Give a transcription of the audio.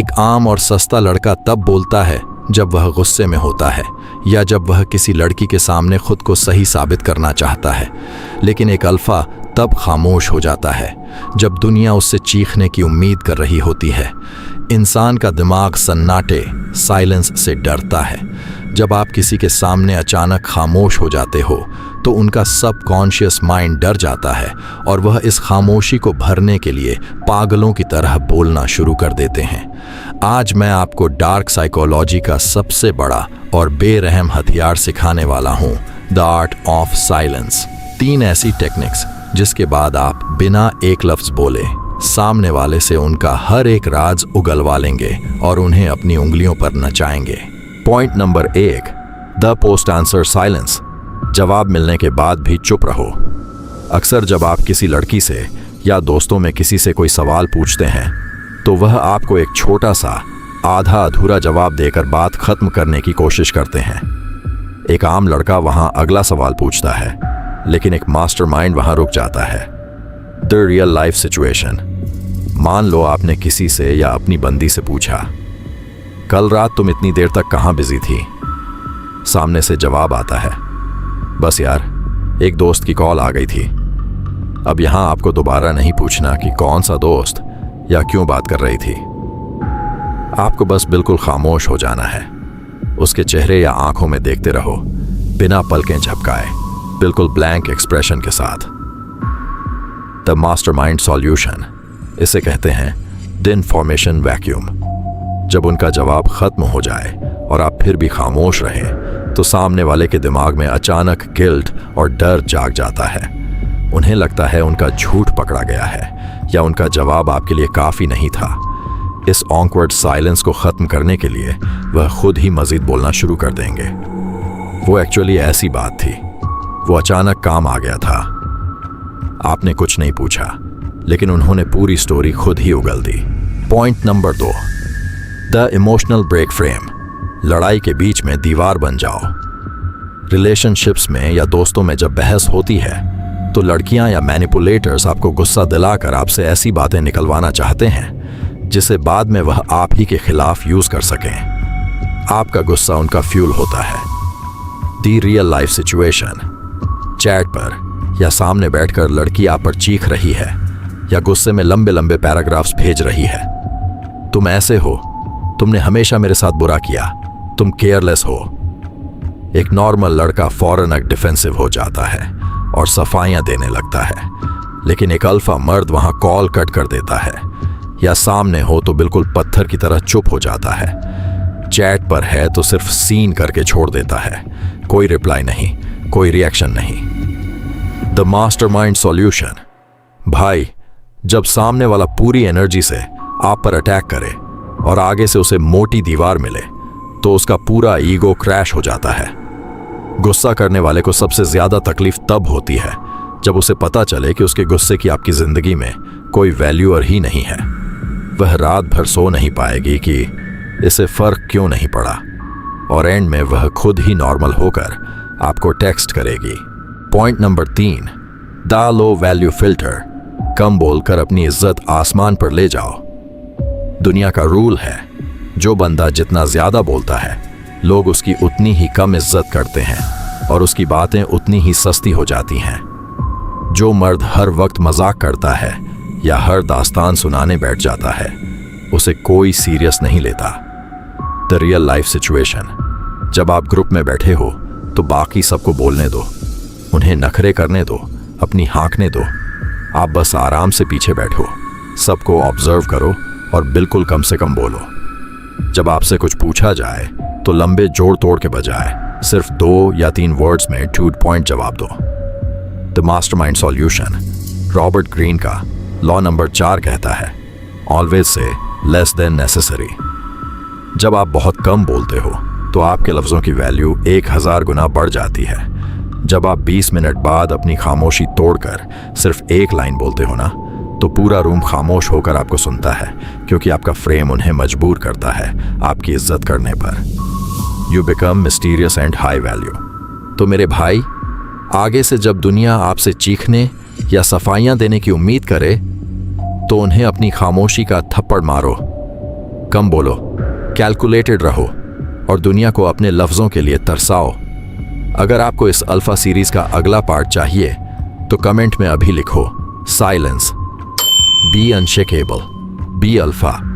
एक आम और सस्ता लड़का तब बोलता है जब वह गुस्से में होता है या जब वह किसी लड़की के सामने खुद को सही साबित करना चाहता है। लेकिन एक अल्फा तब खामोश हो जाता है जब दुनिया उससे चीखने की उम्मीद कर रही होती है। इंसान का दिमाग सन्नाटे, साइलेंस से डरता है। जब आप किसी के सामने अचानक खामोश हो जाते हो तो उनका सबकॉन्शियस माइंड डर जाता है और वह इस खामोशी को भरने के लिए पागलों की तरह बोलना शुरू कर देते हैं। आज मैं आपको डार्क साइकोलॉजी का सबसे बड़ा और बेरहम हथियार सिखाने वाला हूँ, द आर्ट ऑफ साइलेंस। 3 ऐसी टेक्निक्स जिसके बाद आप बिना एक लफ्ज बोले सामने वाले से उनका हर एक राज उगलवा लेंगे और उन्हें अपनी उंगलियों पर नचाएंगे। Point number 1, the post answer silence. जवाब मिलने के बाद भी चुप रहो। अक्सर जब आप किसी लड़की से या दोस्तों में किसी से कोई सवाल पूछते हैं तो वह आपको एक छोटा सा आधा अधूरा जवाब देकर बात खत्म करने की कोशिश करते हैं। एक आम लड़का वहां अगला सवाल पूछता है, लेकिन एक मास्टरमाइंड वहां रुक जाता है। The real life situation. मान लो आपने किसी से या अपनी बंदी से पूछा, कल रात तुम इतनी देर तक कहाँ बिजी थी? सामने से जवाब आता है, बस यार, एक दोस्त की कॉल आ गई थी। अब यहां आपको दोबारा नहीं पूछना कि कौन सा दोस्त या क्यों बात कर रही थी। आपको बस बिल्कुल खामोश हो जाना है। उसके चेहरे या आंखों में देखते रहो, बिना पलकें झपकाए, बिल्कुल ब्लैंक एक्सप्रेशन के साथ। द मास्टरमाइंड सॉल्यूशन, इसे कहते हैं द इंफॉर्मेशन वैक्यूम। जब उनका जवाब खत्म हो जाए और आप फिर भी खामोश रहें तो सामने वाले के दिमाग में अचानक गिल्ट और डर जाग जाता है। उन्हें लगता है उनका झूठ पकड़ा गया है या उनका जवाब आपके लिए काफ़ी नहीं था। इस ऑकवर्ड साइलेंस को ख़त्म करने के लिए वह खुद ही मज़ीद बोलना शुरू कर देंगे। वो एक्चुअली ऐसी बात थी, वो अचानक काम आ गया था। आपने कुछ नहीं पूछा, लेकिन उन्होंने पूरी स्टोरी खुद ही उगल दी। Point number 2, the emotional break frame. लड़ाई के बीच में दीवार बन जाओ। रिलेशनशिप्स में या दोस्तों में जब बहस होती है तो लड़कियां या मैनिपुलेटर्स आपको गुस्सा दिलाकर आपसे ऐसी बातें निकलवाना चाहते हैं जिसे बाद में वह आप ही के खिलाफ यूज कर सकें। आपका गुस्सा उनका फ्यूल होता है। दी रियल लाइफ सिचुएशन। चैट पर या सामने बैठकर लड़की आप पर चीख रही है या गुस्से में लंबे लंबे पैराग्राफ्स भेज रही है। तुम ऐसे हो, तुमने हमेशा मेरे साथ बुरा किया, तुम केयरलेस हो। एक नॉर्मल लड़का फौरन डिफेंसिव हो जाता है और सफाइयां देने लगता है, लेकिन एक अल्फा मर्द वहां कॉल कट कर देता है या सामने हो तो बिल्कुल पत्थर की तरह चुप हो जाता है। चैट पर है तो सिर्फ सीन करके छोड़ देता है, कोई रिप्लाई नहीं, कोई रिएक्शन नहीं। The mastermind solution. भाई, जब सामने वाला पूरी एनर्जी से आप पर अटैक करे और आगे से उसे मोटी दीवार मिले तो उसका पूरा ईगो क्रैश हो जाता है। गुस्सा करने वाले को सबसे ज्यादा तकलीफ तब होती है जब उसे पता चले कि उसके गुस्से की आपकी जिंदगी में कोई वैल्यू और ही नहीं है। वह रात भर सो नहीं पाएगी कि इसे फर्क क्यों नहीं पड़ा, और एंड में वह खुद ही नॉर्मल होकर आपको टेक्स्ट करेगी। Point number 3, the low value filter. कम बोलकर अपनी इज्जत आसमान पर ले जाओ। दुनिया का रूल है, जो बंदा जितना ज्यादा बोलता है लोग उसकी उतनी ही कम इज्जत करते हैं और उसकी बातें उतनी ही सस्ती हो जाती हैं। जो मर्द हर वक्त मजाक करता है या हर दास्तान सुनाने बैठ जाता है उसे कोई सीरियस नहीं लेता। The real life situation. जब आप ग्रुप में बैठे हो तो बाकी सबको बोलने दो, उन्हें नखरे करने दो, अपनी हाँकने दो। आप बस आराम से पीछे बैठो, सबको ऑब्जर्व करो और बिल्कुल कम से कम बोलो। जब आपसे कुछ पूछा जाए तो लंबे जोड़ तोड़ के बजाय सिर्फ 2 या 3 वर्ड्स में टू पॉइंट जवाब दो। The mastermind solution. Robert Greene का लॉ नंबर 4 कहता है, always say less than necessary. जब आप बहुत कम बोलते हो तो आपके लफ्जों की वैल्यू 1000 गुना बढ़ जाती है। जब आप 20 मिनट बाद अपनी खामोशी तोड़कर सिर्फ एक लाइन बोलते हो ना, तो पूरा रूम खामोश होकर आपको सुनता है, क्योंकि आपका फ्रेम उन्हें मजबूर करता है आपकी इज्जत करने पर। You become mysterious and high value. तो मेरे भाई, आगे से जब दुनिया आपसे चीखने या सफाइयां देने की उम्मीद करे तो उन्हें अपनी खामोशी का थप्पड़ मारो। कम बोलो, कैलकुलेटेड रहो और दुनिया को अपने लफ्ज़ों के लिए तरसाओ। अगर आपको इस अल्फा सीरीज का अगला पार्ट चाहिए तो कमेंट में अभी लिखो silence, be unshakeable, be alpha.